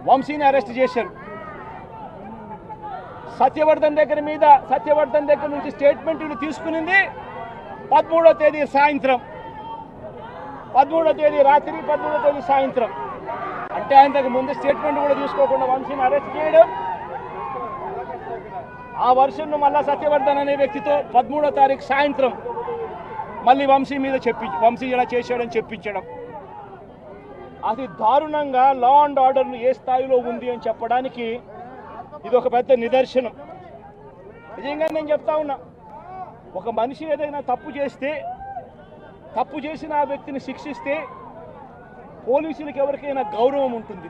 వంశీని అరెస్ట్ చేశారు. సత్యవర్ధన్ దగ్గర నుంచి స్టేట్మెంట్లు తీసుకునింది 13వ తేదీ సాయంత్రం, 13వ తేదీ రాత్రి, 13వ తేదీ సాయంత్రం. అంటే ఆయనకు ముందు స్టేట్మెంట్ కూడా తీసుకోకుండా వంశీని అరెస్ట్ చేయడం, ఆ వర్షన్ను మళ్ళా సత్యవర్ధన్ అనే వ్యక్తితో 13వ తారీఖు సాయంత్రం మళ్ళీ వంశీ మీద వంశీ ఇలా చేశాడని చెప్పించడం, అది దారుణంగా లా అండ్ ఆర్డర్ ఏ స్థాయిలో ఉంది అని చెప్పడానికి ఇది ఒక పెద్ద నిదర్శనం. నిజంగా నేను చెప్తా ఉన్నా, ఒక మనిషి ఏదైనా తప్పు చేస్తే, తప్పు చేసిన ఆ వ్యక్తిని శిక్షిస్తే పోలీసులకు ఎవరికైనా గౌరవం ఉంటుంది.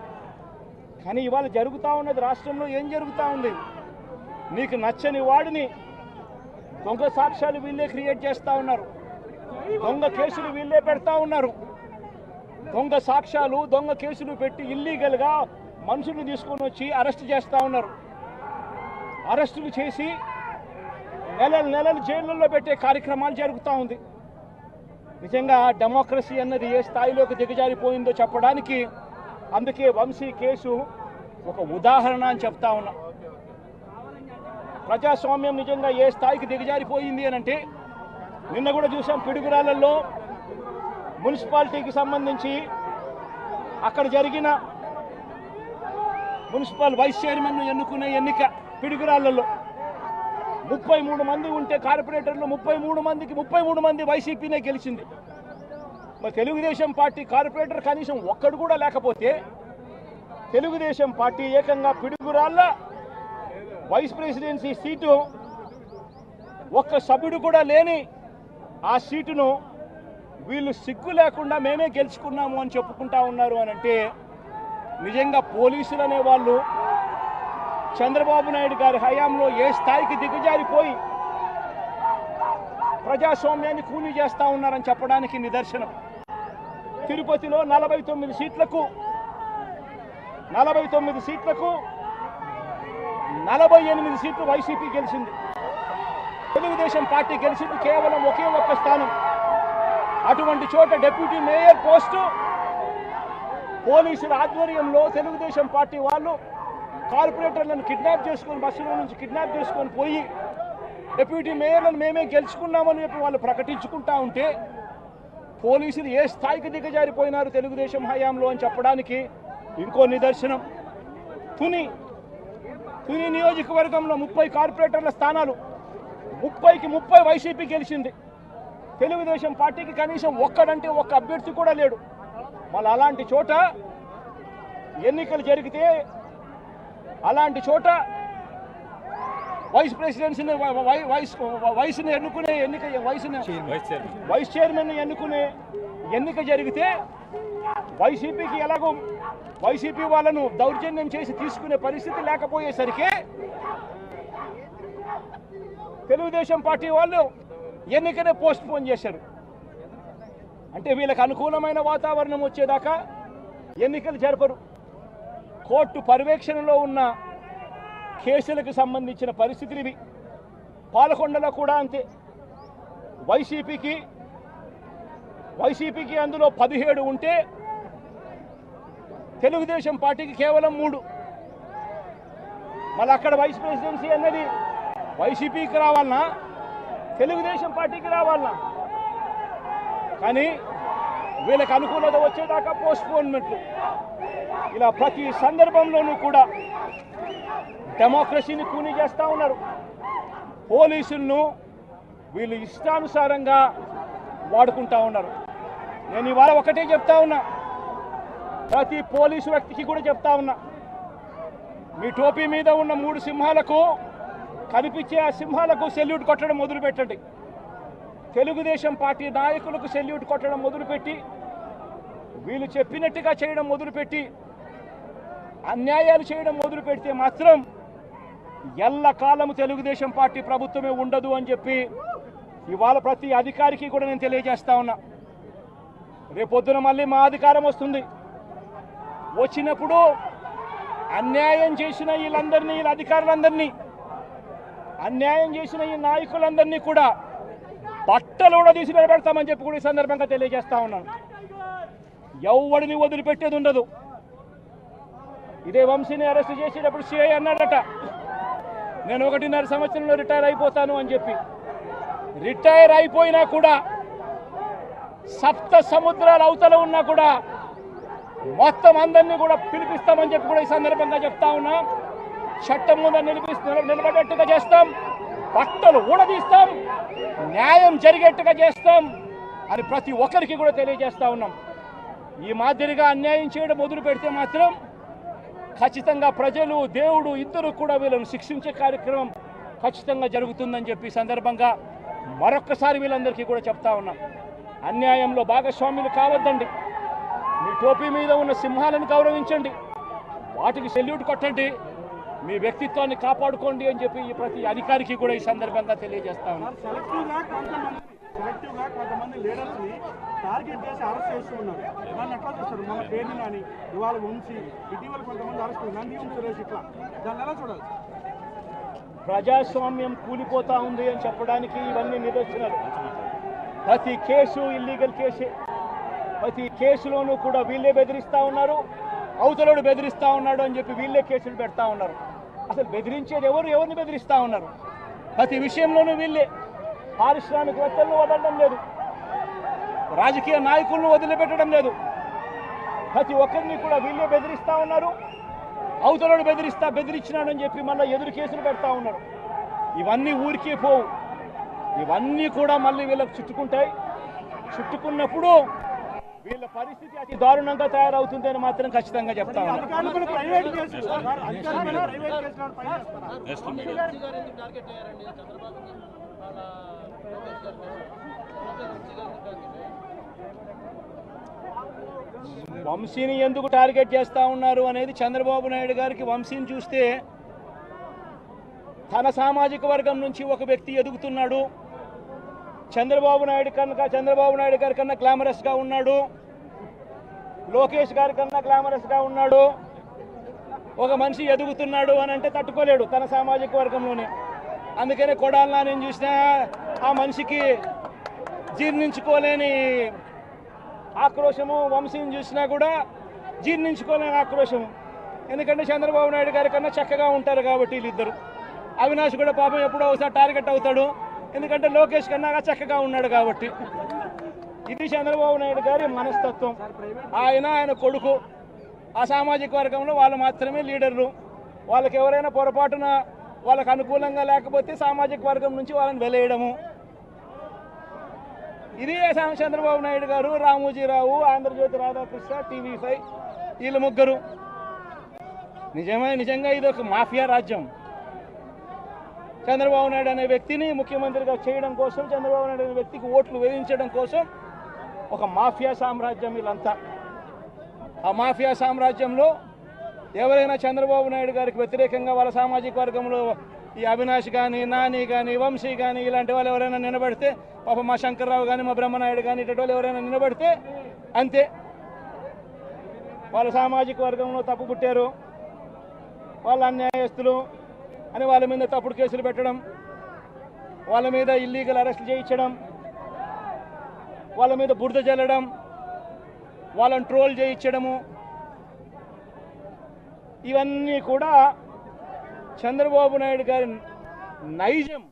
కానీ ఇవాళ జరుగుతూ ఉన్నది రాష్ట్రంలో ఏం జరుగుతూ ఉంది? నీకు నచ్చని వాడిని దొంగ సాక్ష్యాలు వీళ్ళే క్రియేట్ చేస్తూ ఉన్నారు, దొంగ కేసులు వీళ్ళే పెడతా ఉన్నారు. దొంగ సాక్ష్యాలు, దొంగ కేసులు పెట్టి ఇల్లీగల్గా మనుషులు తీసుకొని వచ్చి అరెస్ట్ చేస్తూ ఉన్నారు. అరెస్టులు చేసి నెలలు జైళ్ళల్లో పెట్టే కార్యక్రమాలు జరుగుతూ ఉంది. నిజంగా డెమోక్రసీ అన్నది ఏ స్థాయిలోకి దిగజారిపోయిందో చెప్పడానికి అందుకే వంశీ కేసు ఒక ఉదాహరణ అని చెప్తా ఉన్నా. ప్రజాస్వామ్యం నిజంగా ఏ స్థాయికి దిగజారిపోయింది అని అంటే, నిన్న కూడా చూసాం పిడుగురాళ్లలో మున్సిపాలిటీకి సంబంధించి అక్కడ జరిగిన మున్సిపల్ వైస్ చైర్మన్ ఎన్నుకునే ఎన్నిక. పిడుగురాళ్లలో 33 మంది ఉంటే కార్పొరేటర్లు 33 మంది వైసీపీనే గెలిచింది. మరి తెలుగుదేశం పార్టీ కార్పొరేటర్ కనీసం ఒక్కడు కూడా లేకపోతే, తెలుగుదేశం పార్టీ ఏకంగా పిడుగురాళ్ల వైస్ ప్రెసిడెన్సీ సీటు ఒక్క సభ్యుడు కూడా లేని ఆ సీటును వీళ్ళు సిగ్గు లేకుండా మేమే గెలుచుకున్నాము అని చెప్పుకుంటా ఉన్నారు అని అంటే, నిజంగా పోలీసులు అనే వాళ్ళు చంద్రబాబు నాయుడు గారి హయాంలో ఏ స్థాయికి దిగజారిపోయి ప్రజాస్వామ్యాన్ని కూలీ చేస్తూ ఉన్నారని చెప్పడానికి నిదర్శనం. తిరుపతిలో 49 సీట్లకు 48 సీట్లు వైసీపీ గెలిచింది. తెలుగుదేశం పార్టీ గెలిచింది కేవలం ఒకే ఒక్క స్థానం. అటువంటి చోట డిప్యూటీ మేయర్ పోస్టు పోలీసుల ఆధ్వర్యంలో తెలుగుదేశం పార్టీ వాళ్ళు కార్పొరేటర్లను కిడ్నాప్ చేసుకొని, బస్సులో నుంచి కిడ్నాప్ చేసుకొని పోయి డిప్యూటీ మేయర్లను మేమే గెలుచుకున్నామని చెప్పి వాళ్ళు ప్రకటించుకుంటా ఉంటే, పోలీసులు ఏ స్థాయికి దిగజారిపోయినారు తెలుగుదేశం హయాంలో అని చెప్పడానికి ఇంకో నిదర్శనం. తుని నియోజకవర్గంలో 30 కార్పొరేటర్ల స్థానాలు 30కి 30 వైసీపీ గెలిచింది. తెలుగుదేశం పార్టీకి కనీసం ఒక్క అభ్యర్థి కూడా లేడు. మళ్ళీ అలాంటి చోట ఎన్నికలు జరిగితే, అలాంటి చోట వైస్ ప్రెసిడెన్సీని వయసుని ఎన్నుకునే ఎన్నిక, వైస్ చైర్మన్ ఎన్నుకునే ఎన్నిక జరిగితే వైసీపీకి ఎలాగో వైసీపీ వాళ్ళను దౌర్జన్యం చేసి తీసుకునే పరిస్థితి లేకపోయేసరికి తెలుగుదేశం పార్టీ వాళ్ళు ఎన్నికనే పోస్ట్ పోన్ చేశారు. అంటే వీళ్ళకి అనుకూలమైన వాతావరణం వచ్చేదాకా ఎన్నికలు జరపరు. కోర్టు పర్యవేక్షణలో ఉన్న కేసులకు సంబంధించిన పరిస్థితులు ఇవి. పాలకొండలో కూడా అంతే. వైసీపీకి అందులో 17 ఉంటే తెలుగుదేశం పార్టీకి కేవలం 3. మళ్ళీ అక్కడ వైస్ ప్రెసిడెన్సీ అన్నది వైసీపీకి రావాలన్నా తెలుగుదేశం పార్టీకి రావాలన్నా, కానీ వీళ్ళకి అనుకూలత వచ్చేదాకా పోస్ట్పోన్మెంట్లు. ఇలా ప్రతి సందర్భంలోనూ కూడా డెమోక్రసీని కూనీ చేస్తూ ఉన్నారు. పోలీసులను వీళ్ళు ఇష్టానుసారంగా వాడుకుంటా ఉన్నారు. నేను ఇవాళ ఒకటే చెప్తా ఉన్నా, ప్రతి పోలీసు వ్యక్తికి కూడా చెప్తా ఉన్నా, మీ టోపీ మీద ఉన్న 3 సింహాలకు కనిపించే ఆ సింహాలకు సెల్యూట్ కొట్టడం మొదలుపెట్టండి. తెలుగుదేశం పార్టీ నాయకులకు సెల్యూట్ కొట్టడం మొదలుపెట్టి, వీళ్ళు చెప్పినట్టుగా చేయడం మొదలుపెట్టి, అన్యాయాలు చేయడం మొదలు పెడితే మాత్రం ఎల్లకాలం తెలుగుదేశం పార్టీ ప్రభుత్వమే ఉండదు అని చెప్పి ఇవాళ ప్రతి అధికారికి కూడా నేను తెలియజేస్తా ఉన్నా. రేపొద్దున మళ్ళీ మా అధికారం వస్తుంది. వచ్చినప్పుడు అన్యాయం చేసిన వీళ్ళందరినీ, వీళ్ళ అధికారులందరినీ, అన్యాయం చేసిన ఈ నాయకులందరినీ కూడా బట్టలు కూడా తీసి నిలబెడతామని చెప్పి కూడా ఈ సందర్భంగా తెలియజేస్తా ఉన్నాను. ఎవడిని వదిలిపెట్టేది ఉండదు. ఇదే వంశీని అరెస్ట్ చేసేటప్పుడు సిఐ అన్నాడట, నేను 1.5 సంవత్సరంలో రిటైర్ అయిపోతాను అని చెప్పి. రిటైర్ అయిపోయినా కూడా, సప్త సముద్రాల అవతల ఉన్నా కూడా మొత్తం అందరినీ కూడా పిలిపిస్తామని చెప్పి కూడా ఈ సందర్భంగా చెప్తా ఉన్నాం. చట్టం ముందు నిలబడేట్టుగా చేస్తాం, బట్టలు ఊడదీస్తాం, న్యాయం జరిగేట్టుగా చేస్తాం అని ప్రతి ఒక్కరికి కూడా తెలియజేస్తా ఉన్నాం. ఈ మాదిరిగా అన్యాయం చేయడం మొదలు పెడితే మాత్రం ఖచ్చితంగా ప్రజలు, దేవుడు ఇద్దరు కూడా వీళ్ళను శిక్షించే కార్యక్రమం ఖచ్చితంగా జరుగుతుందని చెప్పి సందర్భంగా మరొక్కసారి వీళ్ళందరికీ కూడా చెప్తా ఉన్నాం. అన్యాయంలో భాగస్వాములు కావద్దండి. మీ టోపీ మీద ఉన్న సింహాలను గౌరవించండి, వాటికి సెల్యూట్ కొట్టండి, మీ వ్యక్తిత్వాన్ని కాపాడుకోండి అని చెప్పి ప్రతి అధికారికి కూడా ఈ సందర్భంగా తెలియజేస్తా ఉన్నాం. సెలెక్టివ్గా కొంతమంది లీడర్స్ని టార్గెట్ చేసి అరెస్ట్ చేస్తూ ఉన్నారు. దాన్ని ఎట్లా చూస్తారు? మన పేరుని కానీ ఇవాళ వంశీ, ఇటీవల కొంతమంది అరెస్ట్, నందిగం సురేష్, ఇట్లా దాన్ని ఎలా చూడాలి? ప్రజాస్వామ్యం కూలిపోతా ఉంది అని చెప్పడానికి ఇవన్నీ నిదర్శనాలు. ప్రతి కేసు ఇల్లీగల్ కేసే. ప్రతి కేసులోనూ కూడా వీళ్ళే బెదిరిస్తూ ఉన్నారు, అవతలోడు బెదిరిస్తూ ఉన్నాడు అని చెప్పి వీళ్ళే కేసులు పెడతా ఉన్నారు. అసలు బెదిరించేది ఎవరిని బెదిరిస్తూ ఉన్నారు? ప్రతి విషయంలోనూ వీళ్ళే. పారిశ్రామికవేత్తలను వదలడం లేదు, రాజకీయ నాయకులను వదిలిపెట్టడం లేదు, ప్రతి ఒక్కరిని కూడా వీళ్ళే బెదిరిస్తూ ఉన్నారు. అవతలోడు బెదిరించినాడని చెప్పి మళ్ళీ ఎదురు కేసులు పెడతా ఉన్నారు. ఇవన్నీ ఊరికే పోవు, ఇవన్నీ కూడా మళ్ళీ వీళ్ళకి చుట్టుకుంటాయి. చుట్టుకున్నప్పుడు వీళ్ళ పరిస్థితి అతి దారుణంగా తయారవుతుందని మాత్రం ఖచ్చితంగా చెప్తా ఉన్నాను. వంశీని ఎందుకు టార్గెట్ చేస్తా ఉన్నారు అనేది చంద్రబాబు నాయుడు గారికి వంశీని చూస్తే తన సామాజిక వర్గం నుంచి ఒక వ్యక్తి ఎదుగుతున్నాడు, చంద్రబాబు నాయుడు గారి కన్నా గ్లామరస్గా ఉన్నాడు, లోకేష్ గారి కన్నా గ్లామరస్గా ఉన్నాడు, ఒక మనిషి ఎదుగుతున్నాడు అని అంటే తట్టుకోలేడు తన సామాజిక వర్గంలోనే. అందుకనే కొడాలని నేను చూసినా ఆ మనిషికి జీర్ణించుకోలేని ఆక్రోశము, వంశీని చూసినా కూడా జీర్ణించుకోలేని ఆక్రోశము. ఎందుకంటే చంద్రబాబు నాయుడు గారి కన్నా చక్కగా ఉంటారు కాబట్టి వీళ్ళిద్దరు. అవినాష్ కూడా పాపం ఎప్పుడో ఒకసారి టార్గెట్ అవుతాడు, ఎందుకంటే లోకేష్ కన్నా చక్కగా ఉన్నాడు కాబట్టి. ఇది చంద్రబాబు నాయుడు గారి మనస్తత్వం. ఆయన కొడుకు ఆ సామాజిక వర్గంలో వాళ్ళు మాత్రమే లీడర్లు. వాళ్ళకి ఎవరైనా పొరపాటున వాళ్ళకు అనుకూలంగా లేకపోతే సామాజిక వర్గం నుంచి వాళ్ళని వెలేయడము. ఇది చంద్రబాబు నాయుడు గారు, రామోజీరావు, ఆంధ్రజ్యోతి రాధాకృష్ణ, TV5 వీళ్ళు ముగ్గురు. నిజంగా ఇది ఒక మాఫియా రాజ్యం. చంద్రబాబు నాయుడు అనే వ్యక్తిని ముఖ్యమంత్రిగా చేయడం కోసం, చంద్రబాబు నాయుడు అనే వ్యక్తికి ఓట్లు వేయించడం కోసం ఒక మాఫియా సామ్రాజ్యం వీళ్ళంతా. ఆ మాఫియా సామ్రాజ్యంలో ఎవరైనా చంద్రబాబు నాయుడు గారికి వ్యతిరేకంగా వాళ్ళ సామాజిక వర్గంలో ఈ అవినాష్ కానీ, నాని కానీ, వంశీ కానీ ఇలాంటి వాళ్ళు ఎవరైనా నిలబడితే, పాపం మా శంకర్రావు కానీ, మా బ్రహ్మనాయుడు కానీ ఇటువంటి వాళ్ళు ఎవరైనా నిలబడితే అంతే, వాళ్ళ సామాజిక వర్గంలో తప్పు పుట్టారు, వాళ్ళ అన్యాయస్తులు అని వాళ్ళ మీద తప్పుడు కేసులు పెట్టడం, వాళ్ళ మీద ఇల్లీగల్ అరెస్ట్ చేయించడం, వాళ్ళ మీద బురద జల్లడం, వాళ్ళని ట్రోల్ చేయించడము, ఇవన్నీ కూడా చంద్రబాబు నాయుడు గారి నైజం,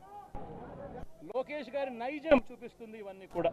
లోకేష్ గారి నైజం చూపిస్తుంది. ఇవన్నీ కూడా